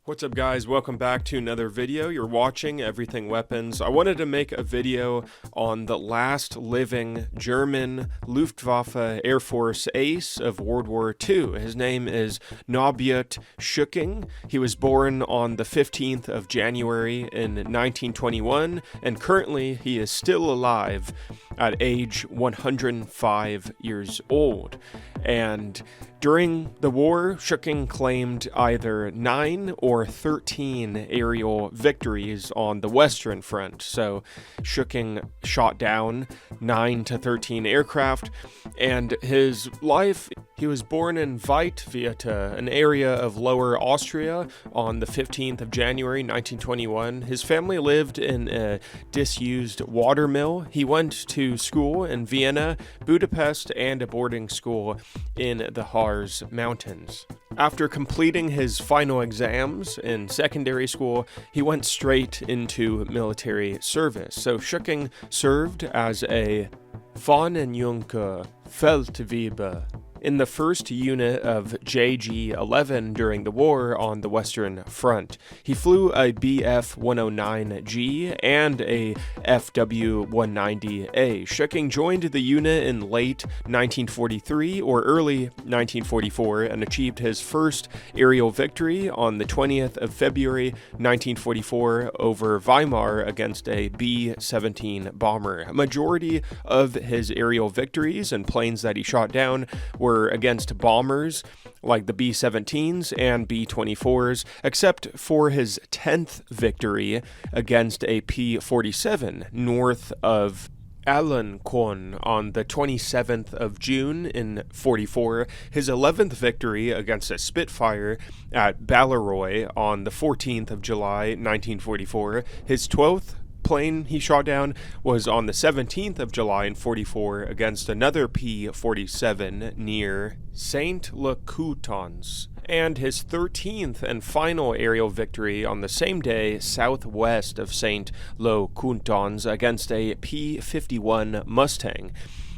What's up guys, welcome back to another video. You're watching Everything Weapons. I wanted to make a video on the last living German Luftwaffe Air Force ace of World War II. His name is Norbert Schücking. He was born on the 15th of January in 1921, and currently he is still alive at age 105 years old. And during the war, Schücking claimed either 9 or 13 aerial victories on the Western Front. So Schücking shot down 9 to 13 aircraft, and his life, he was born in Weitwiete, an area of Lower Austria, on the 15th of January 1921. His family lived in a disused water mill. He went to school in Vienna, Budapest, and a boarding school in the Harz Mountains. After completing his final exams in secondary school, he went straight into military service. So Schücking served as a Fahnenjunker Feldwebel in the 1st unit of JG-11 during the war on the Western Front. He flew a Bf-109G and a FW-190A. Schücking joined the unit in late 1943 or early 1944 and achieved his first aerial victory on the 20th of February 1944 over Weimar against a B-17 bomber. A majority of his aerial victories and planes that he shot down were against bombers like the B-17s and B-24s, except for his 10th victory against a P-47 north of Alencon on the 27th of June in 44, his 11th victory against a Spitfire at Balleroy on the 14th of July 1944, his 12th plane he shot down was on the 17th of July in 44 against another P-47 near Saint-Le-Coutons, and his 13th and final aerial victory on the same day southwest of Saint-Le-Coutons against a P-51 Mustang.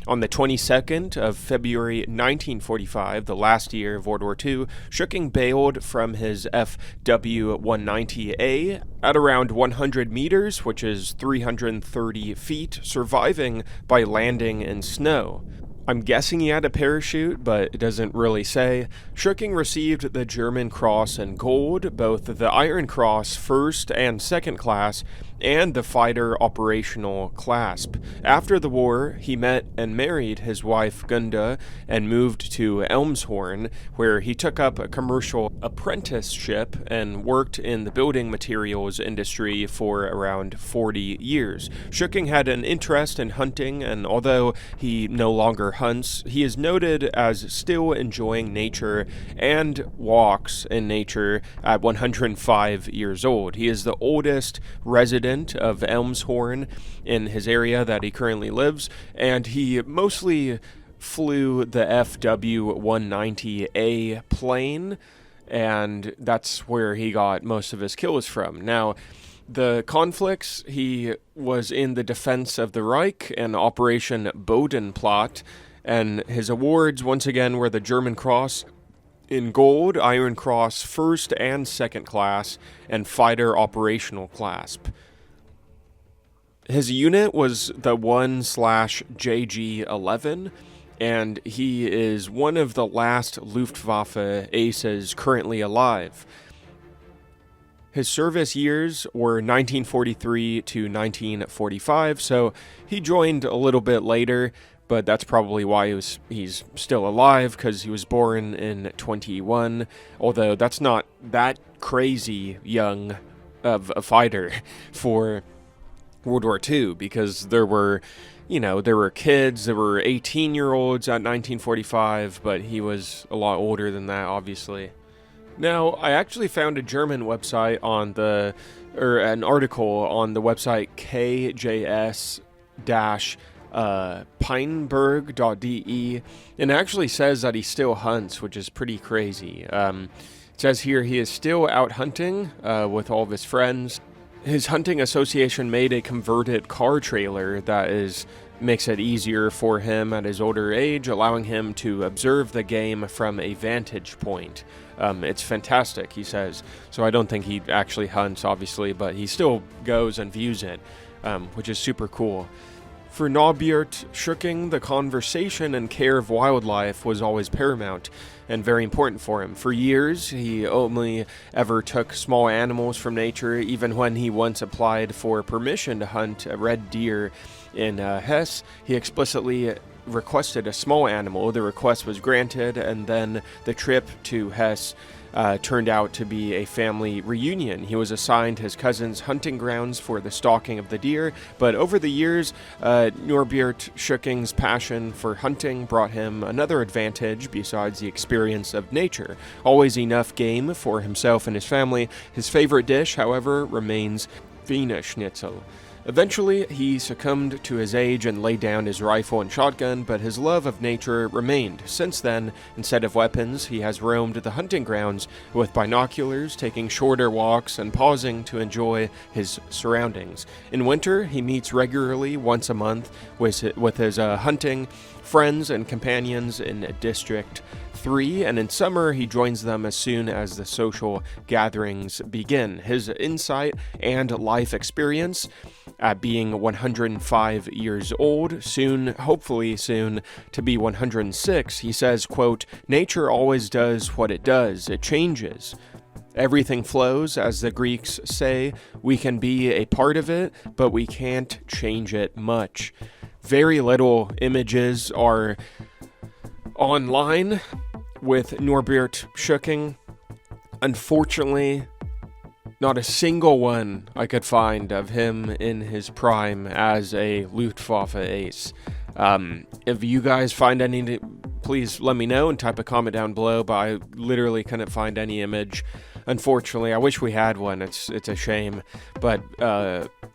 On the 22nd of February 1945, the last year of World War II, Schücking bailed from his FW-190A at around 100 meters, which is 330 feet, surviving by landing in snow. I'm guessing he had a parachute, but it doesn't really say. Schücking received the German Cross in Gold, both the Iron Cross First and Second Class, and the Fighter Operational Clasp. After the war, he met and married his wife Gunda and moved to Elmshorn, where he took up a commercial apprenticeship and worked in the building materials industry for around 40 years. Schücking had an interest in hunting, and although he no longer hunts, he is noted as still enjoying nature and walks in nature at 105 years old. He is the oldest resident of Elmshorn in his area that he currently lives, and he mostly flew the FW-190A plane, and that's where he got most of his kills from. Now, the conflicts, he was in the defense of the Reich and Operation Bodenplatte, and his awards, once again, were the German Cross in Gold, Iron Cross First and Second Class, and Fighter Operational Clasp. His unit was the 1/JG-11, and he is one of the last Luftwaffe aces currently alive. His service years were 1943 to 1945, so he joined a little bit later, but that's probably why he's still alive, because he was born in 21, although that's not that crazy young of a fighter for World War II, because there were kids, there were 18-year-olds at 1945, but he was a lot older than that, obviously. Now, I actually found a German website an article on the website kjs-peinberg.de, and it actually says that he still hunts, which is pretty crazy. It says here he is still out hunting with all of his friends. His hunting association made a converted car trailer that is makes it easier for him at his older age, allowing him to observe the game from a vantage point. It's fantastic, he says. So I don't think he actually hunts, obviously, but he still goes and views it, which is super cool. For Norbert Schücking, the conservation and care of wildlife was always paramount and very important for him. For years, he only ever took small animals from nature, even when he once applied for permission to hunt a red deer in Hesse. He explicitly requested a small animal. The request was granted, and then the trip to Hesse turned out to be a family reunion. He was assigned his cousin's hunting grounds for the stalking of the deer, but over the years, Norbert Schücking's passion for hunting brought him another advantage besides the experience of nature. Always enough game for himself and his family. His favorite dish, however, remains Wiener Schnitzel. Eventually, he succumbed to his age and laid down his rifle and shotgun, but his love of nature remained. Since then, instead of weapons, he has roamed the hunting grounds with binoculars, taking shorter walks and pausing to enjoy his surroundings. In winter, he meets regularly once a month with his hunting friends and companions in District 3, and in summer he joins them as soon as the social gatherings begin. His insight and life experience at being 105 years old, hopefully soon to be 106, he says, quote, "Nature always does what it does. It changes. Everything flows, as the Greeks say. We can be a part of it, but we can't change it much." Very little images are online with Norbert Schücking. Unfortunately, not a single one I could find of him in his prime as a Luftwaffe ace. If you guys find any, please let me know and type a comment down below, but I literally couldn't find any image. Unfortunately, I wish we had one. It's a shame, but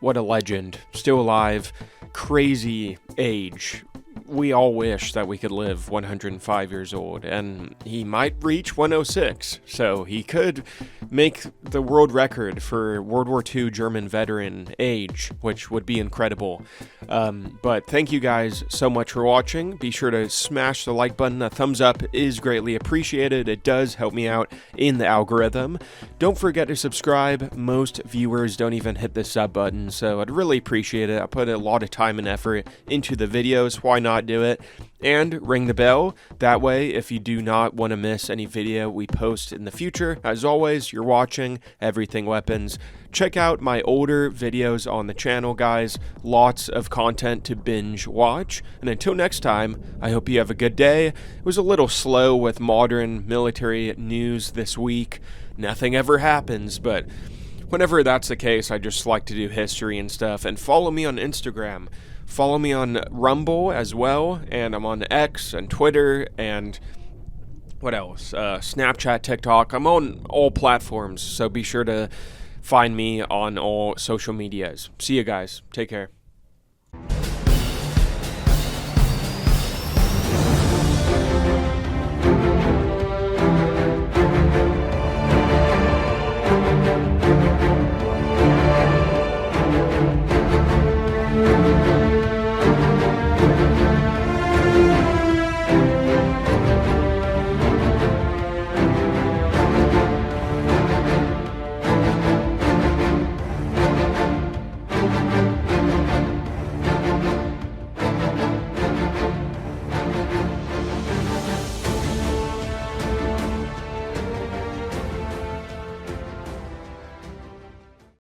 what a legend. Still alive. Crazy age. We all wish that we could live 105 years old, and he might reach 106, so he could make the world record for World War II German veteran age, which would be incredible. But thank you guys so much for watching. Be sure to smash the like button. A thumbs up is greatly appreciated. It does help me out in the algorithm. Don't forget to subscribe. Most viewers don't even hit the sub button, so I'd really appreciate it. I put a lot of time and effort into the videos. Why not do it? And ring the bell. That way, if you do not want to miss any video we post in the future, as always, you're watching Everything Weapons. Check out my older videos on the channel, guys. Lots of content to binge watch. And until next time, I hope you have a good day. It was a little slow with modern military news this week. Nothing ever happens, but whenever that's the case, I just like to do history and stuff. And follow me on Instagram. Follow me on Rumble as well, and I'm on X and Twitter and what else? Snapchat, TikTok. I'm on all platforms, so be sure to find me on all social medias. See you guys. Take care.